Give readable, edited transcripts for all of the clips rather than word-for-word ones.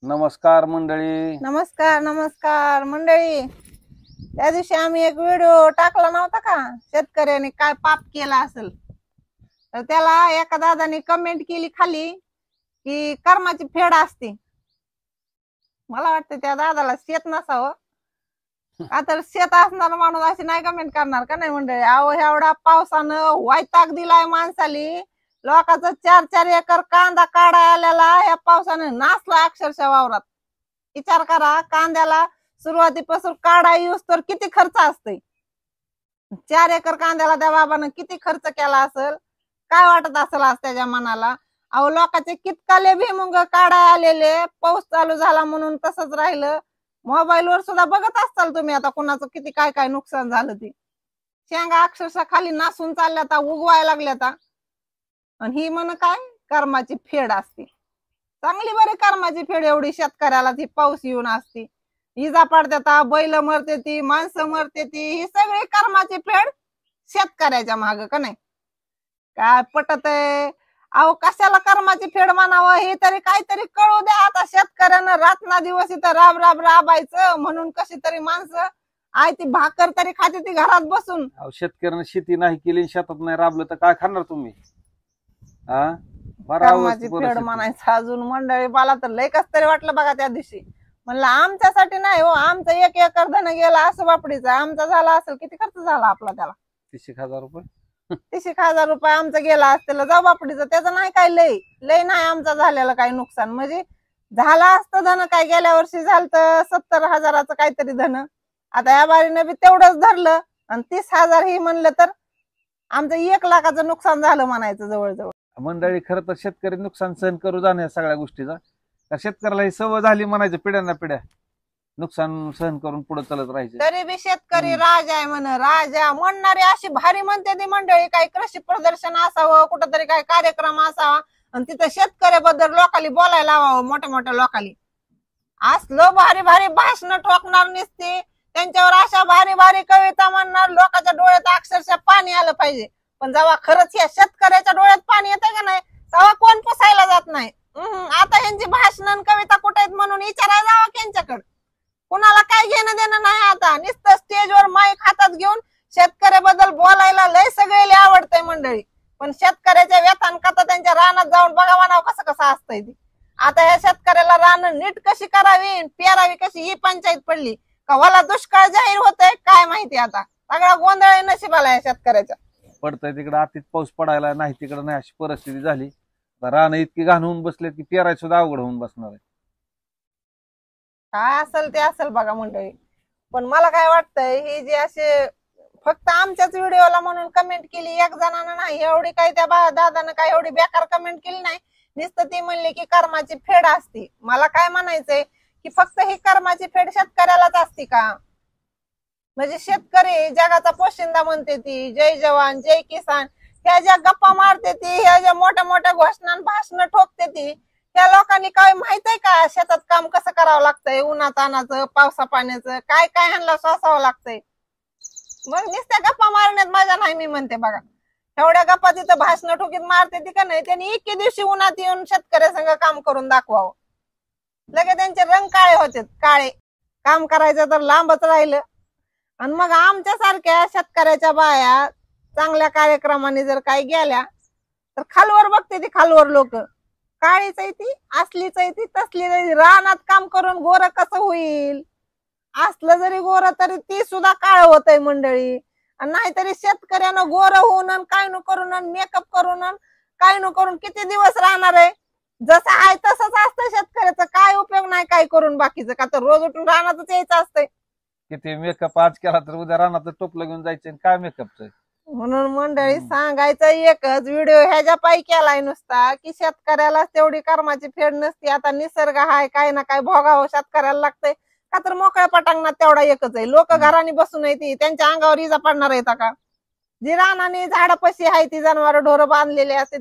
नमस्कार मंडळी. नमस्कार नमस्कार मंडळी. त्या दिवशी आम्ही एक व्हिडिओ टाकला नव्हता का, शेतकऱ्याने काय पाप केला असेल, तर त्याला एका दादाने कमेंट केली खाली की कर्माची फेड असते. मला वाटतं त्या दादाला शेत नसावं का, तर शेत असणार माणूस अशी नाही कमेंट करणार का नाही मंडळी. अहो एवढा पावसानं वैताग दिलाय माणसाली, लोकांचा 4-4 एकर कांदा काढाय आलेला या पावसानं नासला अक्षरशः वावरात. विचार करा, कांद्याला सुरुवातीपासून काढाय येऊस तर किती खर्च असतोय. 4 एकर कांद्याला त्या बाबानं किती खर्च केला असेल, काय वाटत असेल आज त्याच्या मनाला. अहो लोकांचे कितकाले भुईमुग काढाय आलेले, पाऊस चालू झाला म्हणून तसंच राहिलं. मोबाईलवर सुद्धा बघत असाल तुम्ही आता कुणाचं किती काय काय नुकसान झालं ते. शेंगा अक्षरशः खाली नासून चालल्यात, उगवायला लागल्यात. आणि ही म्हण काय कर्माची फेड असते. चांगली बरी कर्माची फेड एवढी शेतकऱ्याला ती पाऊस येऊन असते. इजा पडतात, बैल मरते ती, माणसं मरते ती, ही सगळी कर्माची फेड शेतकऱ्याच्या माग का नाही. काय पटत आहे. अहो कशाला कर्माची फेड म्हणावं, हे तरी काहीतरी कळू द्या. आता शेतकऱ्यानं रातना दिवस इथं राब राब राबायचं म्हणून कशी तरी माणसं आहे ती भाकर तरी खाते ती घरात बसून. शेतकऱ्यानं शेती नाही केली, शेतात नाही राबलं तर काय खाणार तुम्ही. कर्माची फेड म्हणायचं अजून मंडळी. मला तर लय कस तरी वाटलं बघा त्या दिवशी. म्हणलं आमच्यासाठी नाही हो, आमचं 1 एकर धन गेला असं बापडीचा. आमचा झाला असेल किती खर्च झाला आपला त्याला, 30,000 रुपये. 30,000 रुपये आमचा गेला असतील जाऊ बापडीचं. त्याचं नाही काय लय लय नाही आमचा झालेलं काही नुकसान. म्हणजे झाला असतं धन, काय गेल्या वर्षी झालं तर 70,000चं काहीतरी धन. आता या बारीनं बी तेवढंच धरलं आणि 30,000 ही म्हणलं तर आमचं 1 लाखाचं नुकसान झालं म्हणायचं जवळजवळ. मंडळी खरं तर शेतकरी नुकसान सहन करू जाण्या सगळ्या गोष्टीचा. शेतकऱ्याला ही सवय झाली म्हणायचं, पिढ्याना पिढ्या नुकसान सहन करून पुढे चालत राहायचं. तरी बी शेतकरी राजा आहे म्हण, राजा म्हणणारे अशी भारी म्हणते ती मंडळी. काही कृषी प्रदर्शन असावं, कुठंतरी काही कार्यक्रम असावा आणि तिथं शेतकऱ्याबद्दल लोकांनी बोलायला लावावं, मोठ्या मोठ्या लोकांनी. असलं भारी भारी भाषण ठोकणार नसते त्यांच्यावर, अशा भारी भारी कविता म्हणणार, लोकांच्या डोळ्यात अक्षरशः पाणी आलं पाहिजे. पण जेव्हा खरंच या शेतकऱ्याच्या डोळ्यात पाणी येते का नाही, तेव्हा कोण पुसायला जात नाही. आता यांची भाषण कविता कुठे आहेत म्हणून विचारायला जावं त्यांच्याकडे. कुणाला काय घेणं देणं नाही. आता नुसतं स्टेजवर माईक हातात घेऊन शेतकऱ्याबद्दल बोलायला लय सगळ्याला आवडतंय मंडळी. पण शेतकऱ्याच्या व्यथान कथा त्यांच्या रानात जाऊन बघा म्हणावं कसं कसं असतंय ती. आता या शेतकऱ्याला रान नीट कशी करावी, पेरावी कशी, ही पंचायत पडली का वाला दुष्काळ जाहीर होतोय काय माहिती. आता सगळा गोंधळ आहे नशिबाला या शेतकऱ्याच्या. पडतंय तिकडे अतिच पाऊस पडायला नाही, तिकडे नाही, अशी परिस्थिती झाली. रान इतकी घाण होऊन बसले की पेरायला सुद्धा अवघड होऊन बसणार आहे. काय असेल ते असेल बघा मंडळी. पण मला काय वाटतंय, हे जे असे फक्त आमच्याच व्हिडिओला म्हणून कमेंट केली एक जणांना नाही, एवढी काही त्या दादानं काय एवढी बेकार कमेंट केली नाही. नुसतं ती म्हणली की कर्माची फेड असते. मला काय म्हणायचंय की फक्त ही कर्माची फेड शेतकऱ्यालाच असते का. म्हणजे शेतकरी जगाचा पोशिंदा म्हणते ती, जय जवान जय किसान ह्या ज्या गप्पा मारते ती, ह्या ज्या मोठ्या मोठ्या घोषणा भाषण ठोकते ती, त्या लोकांनी काय माहित आहे का शेतात काम कसं करावं लागतंय, उन्हातानाचं पावसा पाण्याचं काय काय ह्यांना सोसावं लागतंय. मग नुसत्या गप्पा मारण्यात मजा नाही मी म्हणते बघा. एवढ्या गप्पा तिथं भाषण ठोकीत मारते ती का नाही, त्यांनी एके दिवशी उन्हात येऊन शेतकऱ्यासंग काम करून दाखवावं. लगे त्यांचे रंग काळे होते, काळे. काम करायचं तर लांबच राहिलं. आणि मग आमच्या सारख्या शेतकऱ्याच्या बाया चांगल्या कार्यक्रमाने जर काही गेल्या तर खालवर बघते ती, खालवर लोक काळीच आहे ती, असलीच आहे ती, तसली रानात काम करून गोर कसं होईल. असलं जरी गोर तरी ती सुद्धा काळ होतय मंडळी. आणि नाहीतरी शेतकऱ्यानं गोर होऊन काय न करून मेकअप करून काय न करून किती दिवस राहणार आहे. जसं आहे तसंच असतं शेतकऱ्याचं, काय उपयोग नाही काय करून बाकीचं. का तर रोज उठून रानातच यायचं असतंय. किती मेकअप आज केला तर उद्या रानात टोपलं घेऊन जायचं, काय मेकअपचं. म्हणून मंडळी सांगायचं एकच, व्हिडिओ ह्याच्या पायी केलाय नुसता की शेतकऱ्याला तेवढी कर्माची फेड नसती. आता निसर्ग हाय, काय ना काय भोगावं शेतकऱ्याला लागतंय. का तर मोकळ्या पटांगणात तेवढा एकच आहे. लोक घराने बसून येते, त्यांच्या अंगावर इजा पडणार आहेत का. जी रानाने झाडापशी आहे ती जनावर ढोरं बांधलेली असते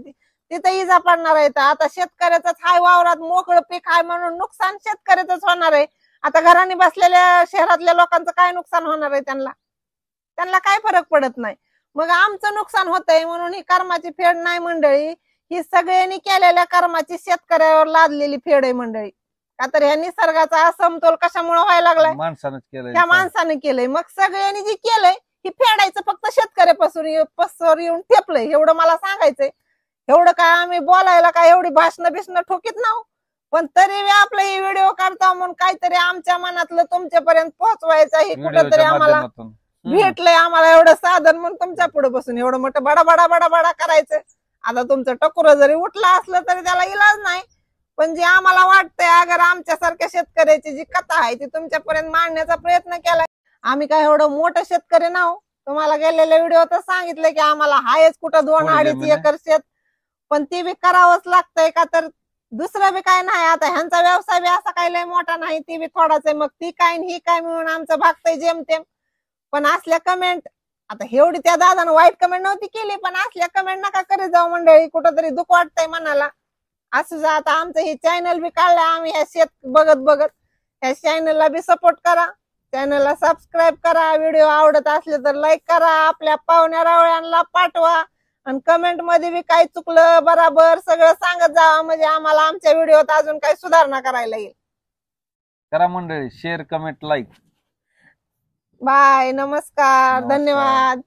तिथं इजा पडणार आहेत. आता शेतकऱ्याचाच हाय, वावरात मोकळं पीक हाय म्हणून नुकसान शेतकऱ्याच होणार आहे. आता घराने बसलेल्या शहरातल्या लोकांचं काय नुकसान होणार आहे, त्यांना काय फरक पडत नाही. मग आमचं नुकसान होतंय म्हणून ही कर्माची फेड नाही मंडळी, ही सगळ्यांनी केलेल्या कर्माची शेतकऱ्यावर लादलेली फेड आहे मंडळी. का तर ह्या निसर्गाचा असमतोल कशामुळे व्हायला लागलाय? माणसानंच केलंय. त्या माणसाने केलंय. मग सगळ्यांनी जे केलंय हे फेडायचं फक्त शेतकऱ्यापासून येऊन ठेपलंय, एवढं मला सांगायचंय. एवढं काय आम्ही बोलायला काय एवढी भाषण बिषण ठोकीत नाव, पण तरी आपलं हे व्हिडिओ काढता म्हणून काहीतरी आमच्या मनातलं तुमच्यापर्यंत पोहोचवायचं हे कुठेतरी आम्हाला भेटलंय. आम्हाला एवढं साधन म्हणून तुमच्या पुढे बसून एवढं मोठं बडा बडा बडा बडा करायचं. आता तुमचं टकुर जरी उठलं असलं तरी त्याला इलाज नाही, पण जे आम्हाला वाटतंय अगर आमच्यासारख्या शेतकऱ्याची जी कथा आहे ती तुमच्यापर्यंत मांडण्याचा प्रयत्न केलाय. आम्ही काय एवढं मोठं शेतकरी नाव, तुम्हाला गेलेल्या व्हिडिओत सांगितलं की आम्हाला हायच कुठं 2-2.5 एकर शेत, पण ती बी करावंच लागतंय. का तर दुसरं बी काय नाही. आता ह्यांचा व्यवसाय बी असा काही लय मोठा नाही, ती बी थोडाच आहे. मग ती काय ही काय मिळून आमचं भागतंय जेमतेम. पण असल्या कमेंट, आता एवढी त्या दादानं वाईट कमेंट नव्हती केली, पण असल्या कमेंट नका करीत जाऊ मंडळी. कुठंतरी दुःख वाटतंय मनाला. असं आता आमचं हे चॅनल बी काढलंय आम्ही ह्या शेत बघत बघत. ह्या चॅनलला बी सपोर्ट करा, चॅनलला सबस्क्राईब करा, व्हिडिओ आवडत असले तर लाईक करा, आपल्या पाहुण्या रावळ्यांना पाठवा, आणि कमेंट मध्ये बी काही चुकलं बराबर सगळं सांगत जावा, म्हणजे आम्हाला आमच्या व्हिडिओत अजून काही सुधारणा करायला येईल. करा मंडळी शेअर, कमेंट, लाईक. बाय, नमस्कार, धन्यवाद.